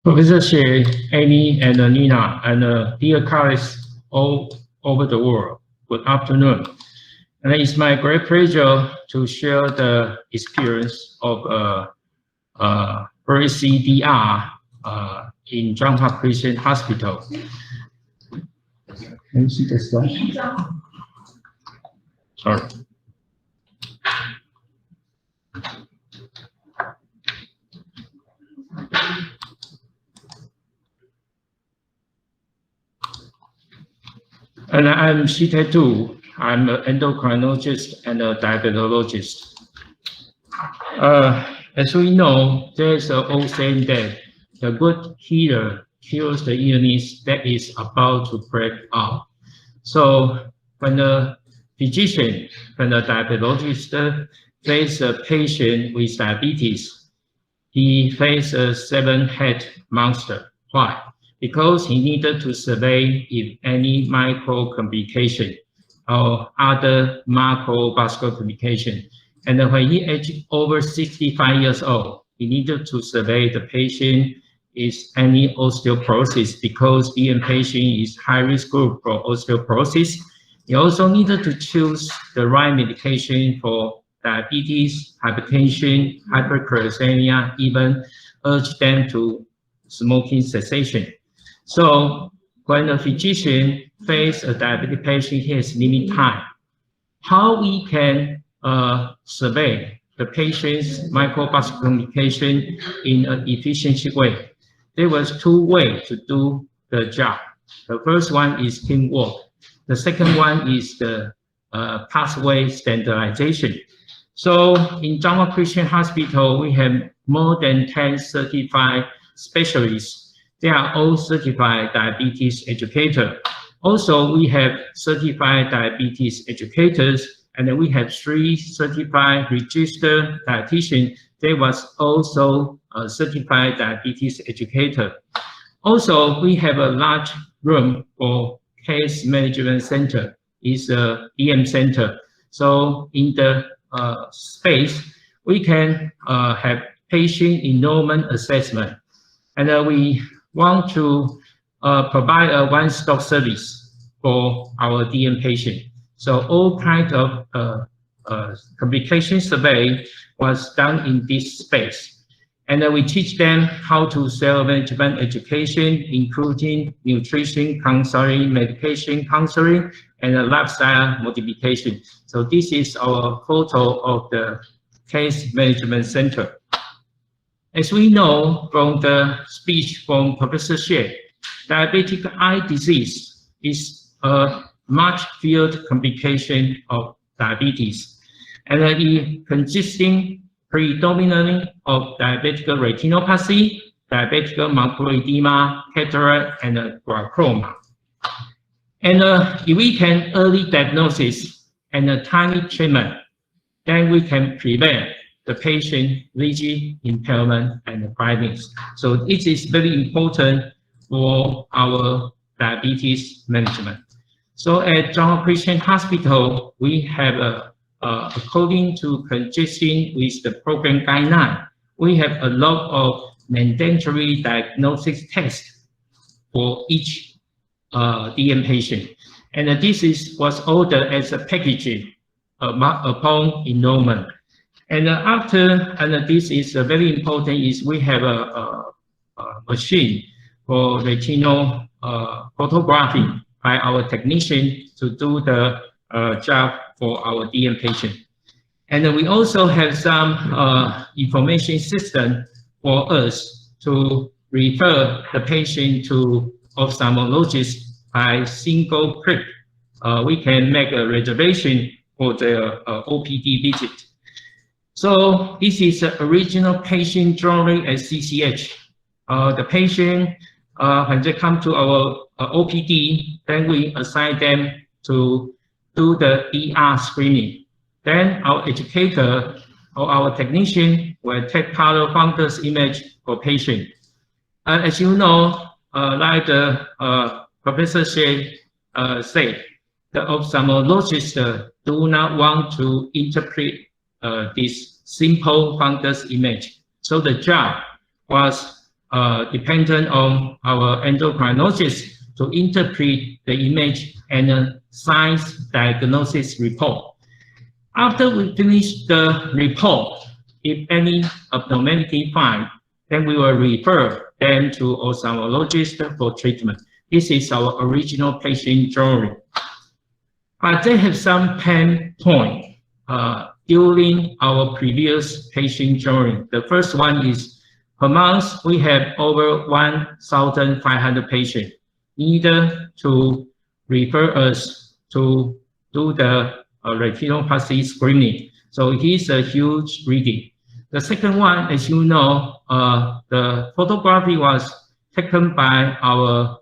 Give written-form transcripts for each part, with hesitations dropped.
Professor Xie, Amy, and Nina, and dear colleagues all over the world, good afternoon. And it's my great pleasure to share the experience of VeriSee DR in彰化Christian Hospital. Can you see the slide? Sorry. And I'm Shite too. I'm an endocrinologist and a diabetologist. As we know, there's an old saying that the good healer cures the illness that is about to break out. So when the physician, when the diabetologist faces a patient with diabetes, he faces a seven-head monster. Why? Because he needed to survey if any micro complication or other macrovascular complication. And when he aged over 65 years old, he needed to survey the patient is any osteoporosis because the patient is high risk group for osteoporosis. He also needed to choose the right medication for diabetes, hypertension, hypercholesterolemia, even urge them to smoking cessation. So when a physician faces a diabetic patient, he has limited time. How we can survey the patient's microvascular complication in an efficient way? There was two ways to do the job. The first one is teamwork. The second one is the pathway standardization. So in彰化Christian Hospital, we have more than 10 certified specialists. They are all certified diabetes educators. Also, we have certified diabetes educators, and then we have 3 certified registered dietitians. They was also a certified diabetes educator. Also, we have a large room for case management center. It's a DM center. So in the space, we can have patient enrollment assessment, and we want to provide a one-stop service for our DM patient. So all kinds of complication survey was done in this space. And we teach them how to self-management education, including nutrition counseling, medication counseling, and lifestyle modification. So this is our photo of the case management center. As we know from the speech from Professor Xie, diabetic eye disease is a much feared complication of diabetes, and it consisting predominantly of diabetic retinopathy, diabetic macular edema, cataract, and glaucoma. And if we can early diagnosis and a timely treatment, then we can prevent the patient vision impairment and blindness. So it is very important for our diabetes management. So at彰化Christian Hospital, we have according to consistent with the program guideline, we have a lot of mandatory diagnosis tests for each DM patient. And this was ordered as a packaging upon enrollment. And and this is very important, is we have a machine for retinal photography by our technician to do the job for our DM patient. And we also have some information system for us to refer the patient to ophthalmologist by single click. We can make a reservation for the OPD visit. So this is the original patient drawing at CCH. The patient, when they come to our OPD, then we assign them to do the ER screening. Then our educator or our technician will take color fundus image for patient. As you know, like the Professor Xie said, the ophthalmologist do not want to interpret this simple fundus image. So the job was dependent on our endocrinologist to interpret the image and science diagnosis report. After we finish the report, if any abnormality found, then we will refer them to ophthalmologist for treatment. This is our original patient journey. But they have some pain point during our previous patient journey. The first one is per month, we have over 1,500 patients needed to refer us to do the retinopathy screening. So it is a huge reading. The second one, as you know, the photography was taken by our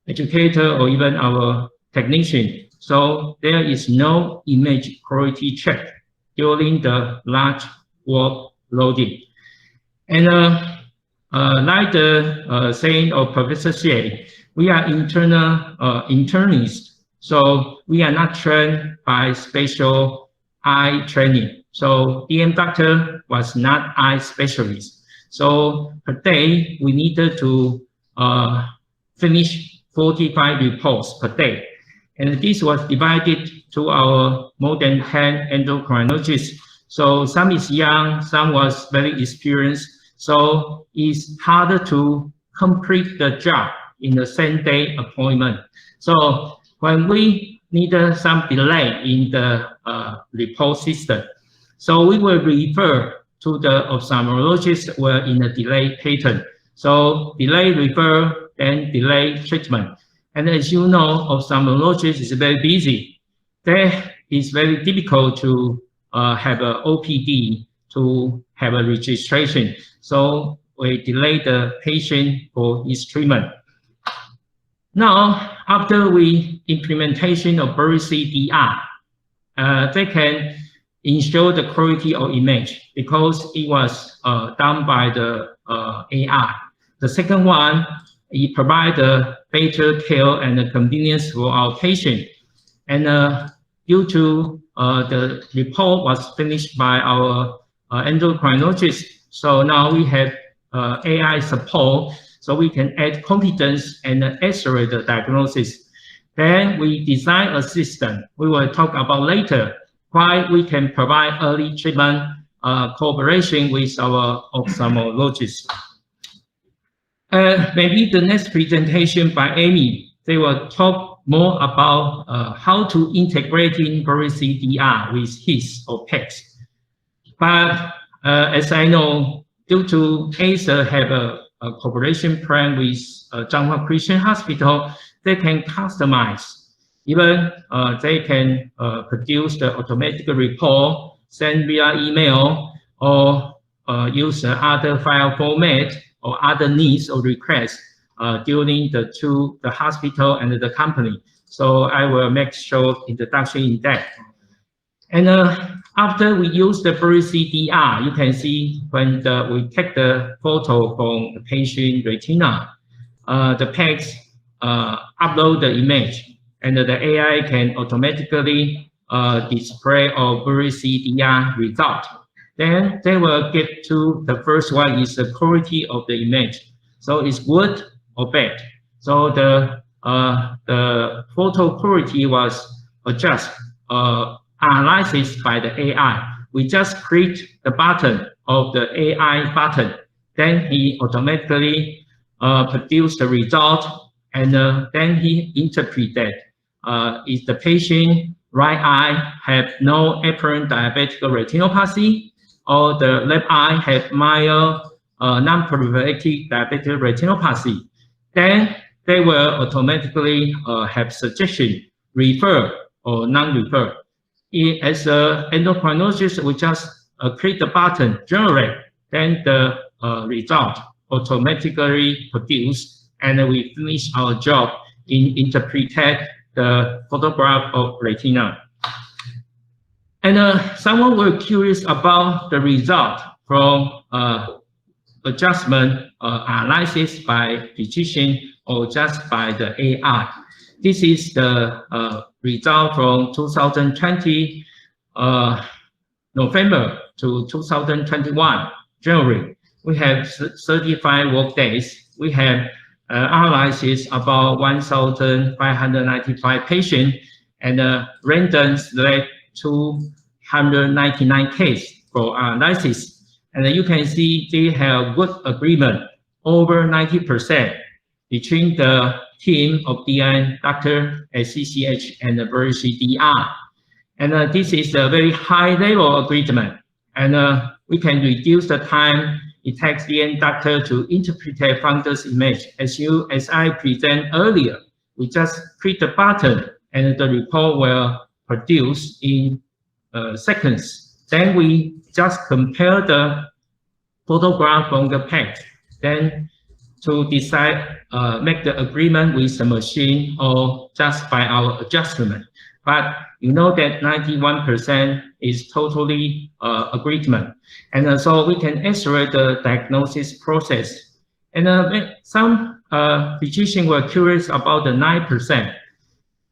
educator or even our technician. So there is no image quality check during the large work loading. And like the saying of Professor Xie, we are internal internists. So we are not trained by special eye training. So DM doctor was not eye specialist. So per day, we needed to finish 45 reports per day. And this was divided to our more than 10 endocrinologists. So some is young, some was very experienced. So it's harder to complete the job in the same day appointment. So when we needed some delay in the report system, so we will refer to the ophthalmologist who are in a delay pattern. So delay refer, then delay treatment. And as you know, ophthalmologist is very busy. That is very difficult to have an OPD to have a registration. So we delay the patient for his treatment. Now, after we implementation of VeriSee DR, they can ensure the quality of image because it was done by the AI. The second one, it provides a better care and the convenience for our patient. And due to the report was finished by our endocrinologist, so now we have AI support, so we can add confidence and accelerate the diagnosis. Then we design a system we will talk about later, why we can provide early treatment cooperation with our ophthalmologist. Maybe the next presentation by Amy, they will talk more about how to integrate in VeriSee DR with his or PEX. But as I know, due to Acer have a cooperation plan with彰化Christian Hospital, they can customize. Even they can produce the automatic report, send via email, or use other file format or other needs or requests during the hospital and the company. So I will make short introduction in that. And after we use the VeriSee DR, you can see when we take the photo from the patient retina, the PEX upload the image, and the AI can automatically display our VeriSee DR result. Then they will get to the first one is the quality of the image. So it's good or bad. So the photo quality was adjusted, analyzed by the AI. We just click the button of the AI button. Then he automatically produce the result, and then he interpret that is the patient right eye have no apparent diabetic retinopathy, or the left eye have mild non-proliferative diabetic retinopathy. Then they will automatically have suggestion, refer or non-refer. As an endocrinologist, we just click the button, generate, then the result automatically produced, and we finish our job in interpreting the photograph of retina. And someone were curious about the result from adjustment analysis by physician or just by the AI. This is the result from 2020 November to 2021 January. we have 35 work days. We have analysis about 1,595 patients and random select 299 cases for analysis. And you can see they have good agreement, over 90%, between the team of DN, doctor at CCH and the VeriSee DR. And this is a very high level agreement. And we can reduce the time it takes DN doctor to interpret the fundus image. As I present earlier, we just click the button and the report will produce in seconds. Then we just compare the photograph from the PET, then to decide, make the agreement with the machine or just by our adjustment. But you know that 91% is totally agreement. And so we can accelerate the diagnosis process. And some physicians were curious about the 9%,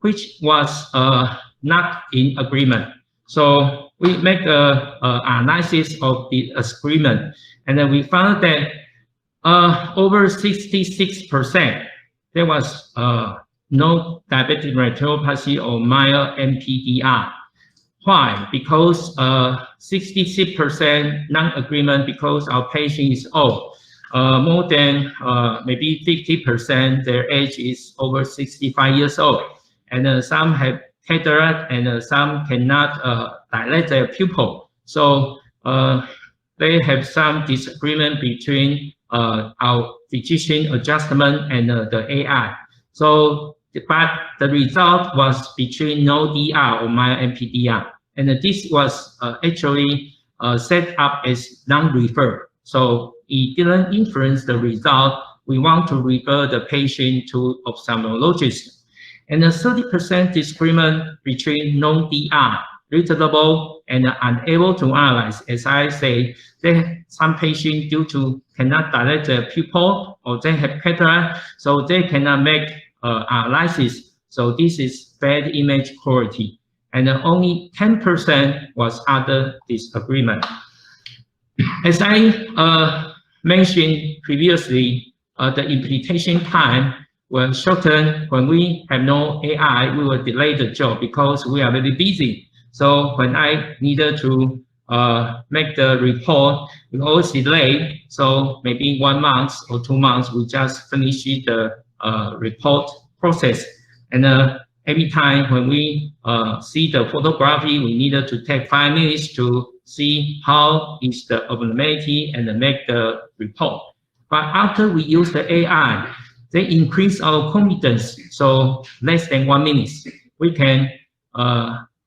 which was not in agreement. So we make an analysis of the agreement, and then we found that over 66%, there was no diabetic retinopathy or mild NPDR. Why? Because 66% non-agreement because our patient is old. More than maybe 50%, their age is over 65 years old. And some have cataract and some cannot dilate their pupil. So they have some disagreement between our physician adjustment and the AI. So, but the result was between no DR or mild NPDR. And this was actually set up as non-refer. So it didn't influence the result. We want to refer the patient to ophthalmologist. And the 30% disagreement between non-DR, reasonable and unable to analyze. As I say, some patients due to cannot dilate their pupil or they have cataract, so they cannot make analysis. So this is bad image quality. And only 10% was other disagreement. As I mentioned previously, the implementation time will shorten. When we have no AI, we will delay the job because we are very busy. So when I needed to make the report, we always delay. So maybe 1 month or 2 months, we just finish the report process. And every time when we see the photography, we needed to take 5 minutes to see how is the abnormality and make the report. But after we use the AI, they increase our confidence. So less than 1 minute, we can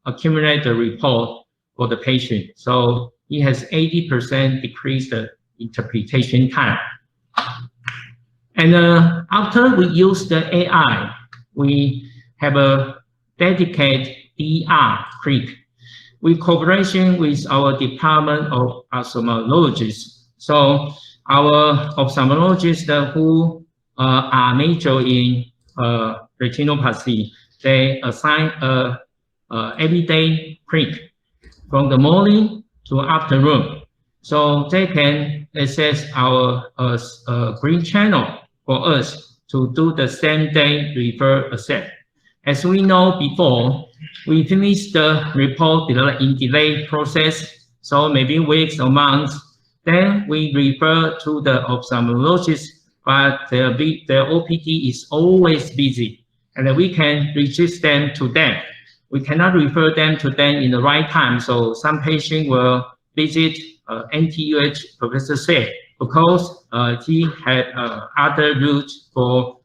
accumulate the report for the patient. So it has 80% decreased the interpretation time. And after we use the AI, we have a dedicated DR clinic. We cooperation with our department of ophthalmologists. So our ophthalmologists who are major in retinopathy, they assign everyday clinic from the morning to afternoon. So they can access our green channel for us to do the same day refer accept. As we know before, we finished the report in delay process, so maybe weeks or months. Then we refer to the ophthalmologist, but their OPD is always busy, and we can register them to them. We cannot refer them to them in the right time, so some patient will visit NTUH Professor said because he had other routes for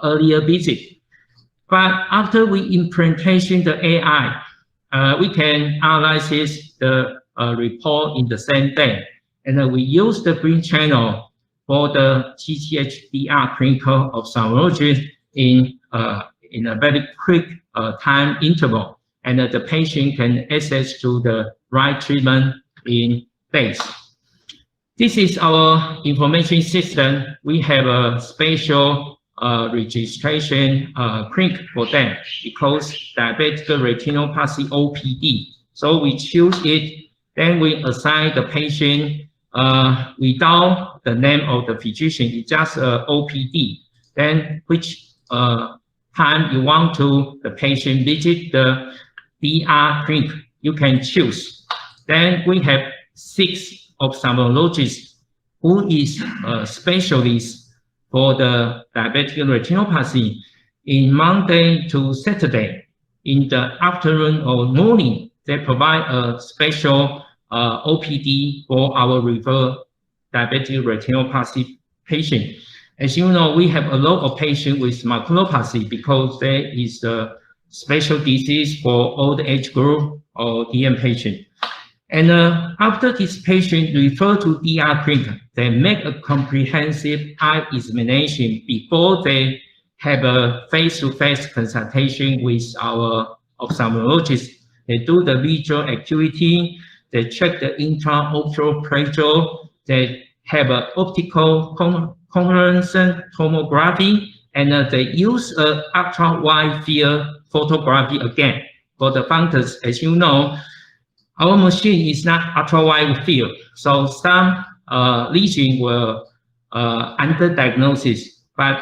earlier visit. But after we implementation the AI, we can analyze the report in the same day. And we use the green channel for the CCHDR clinical ophthalmology in a very quick time interval. And the patient can access to the right treatment in days. This is our information system. We have a special registration clinic for them because diabetic retinopathy OPD. So we choose it, then we assign the patient without the name of the physician. It's just OPD. Then which time you want the patient visit the DR clinic, you can choose. Then we have 6 ophthalmologists who is a specialist for the diabetic retinopathy. In Monday to Saturday, in the afternoon or morning, they provide a special OPD for our referred diabetic retinopathy patient. As you know, we have a lot of patients with maculopathy because there is a special disease for old age group or DM patient. And after this patient referred to DR clinic, they make a comprehensive eye examination before they have a face-to-face consultation with our ophthalmologist. They do the visual acuity, they check the intraocular pressure, they have an optical coherence tomography, and they use an ultra-wide field photography again. For the fundus, as you know, our machine is not ultra-wide field, so some lesion will underdiagnosis. But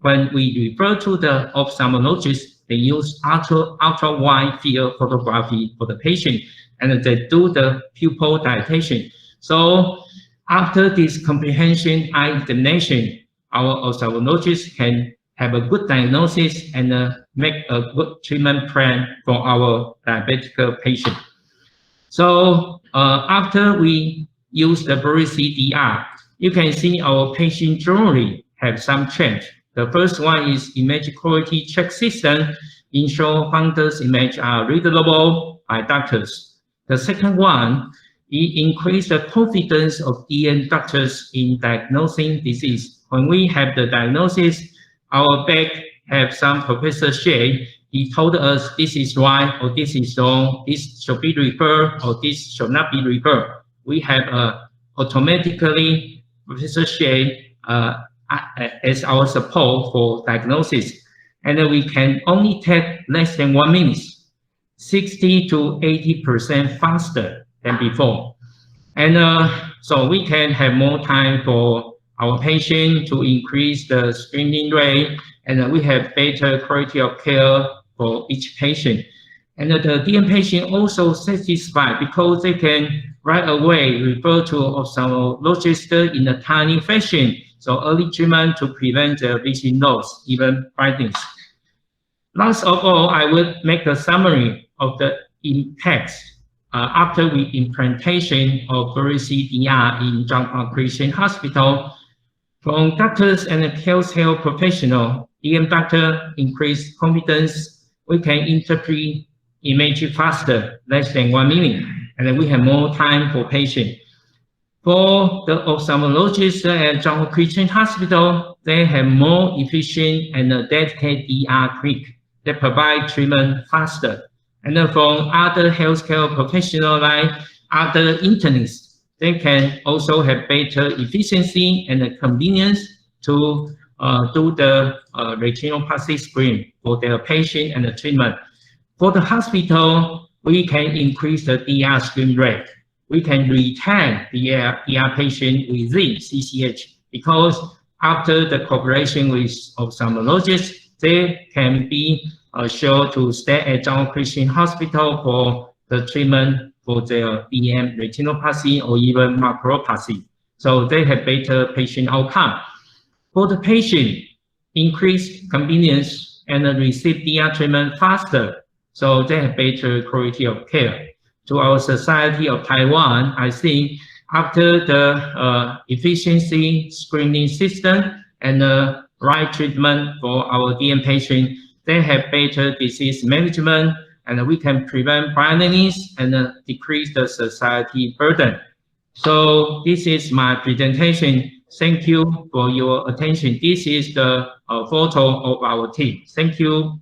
when we refer to the ophthalmologist, they use ultra-wide field photography for the patient, and they do the pupil dilatation. So after this comprehensive eye examination, our ophthalmologist can have a good diagnosis and make a good treatment plan for our diabetic patient. So after we use the VeriSee DR, you can see our patient generally have some change. The first one is image quality check system, ensure fundus image are readable by doctors. The second one, it increase the confidence of DM doctors in diagnosing disease. When we have the diagnosis, our back have some Professor Shea. He told us this is right or this is wrong, this should be referred or this should not be referred. We have automatically Professor Shea as our support for diagnosis. And then we can only take less than 1 minute, 60 to 80% faster than before. And so we can have more time for our patient to increase the screening rate, and we have better quality of care for each patient. And the DM patient also satisfied because they can right away refer to ophthalmologist in a timely fashion. So early treatment to prevent the vision loss, even blindness. Last of all, I will make a summary of the impacts after the implantation of VeriSee DR in彰化Christian Hospital. From doctors and healthcare professionals, DM doctor increase confidence. We can interpret image faster, less than 1 minute, and then we have more time for patient. For the ophthalmologists at彰化Christian Hospital, they have more efficient and dedicated DR clinic that provide treatment faster. And then from other healthcare professionals like other internists, they can also have better efficiency and convenience to do the retinopathy screen for their patient and the treatment. For the hospital, we can increase the DR screen rate. We can retain the DR patient within CCH because after the cooperation with ophthalmologists, they can be sure to stay at彰化Christian Hospital for the treatment for their DM retinopathy or even maculopathy. So they have better patient outcome. For the patient, increased convenience and receive DR treatment faster. So they have better quality of care. To our society of Taiwan, I think after the efficiency screening system and the right treatment for our DM patient, they have better disease management, and we can prevent blindness and decrease the society burden. So this is my presentation. Thank you for your attention. This is the photo of our team. Thank you.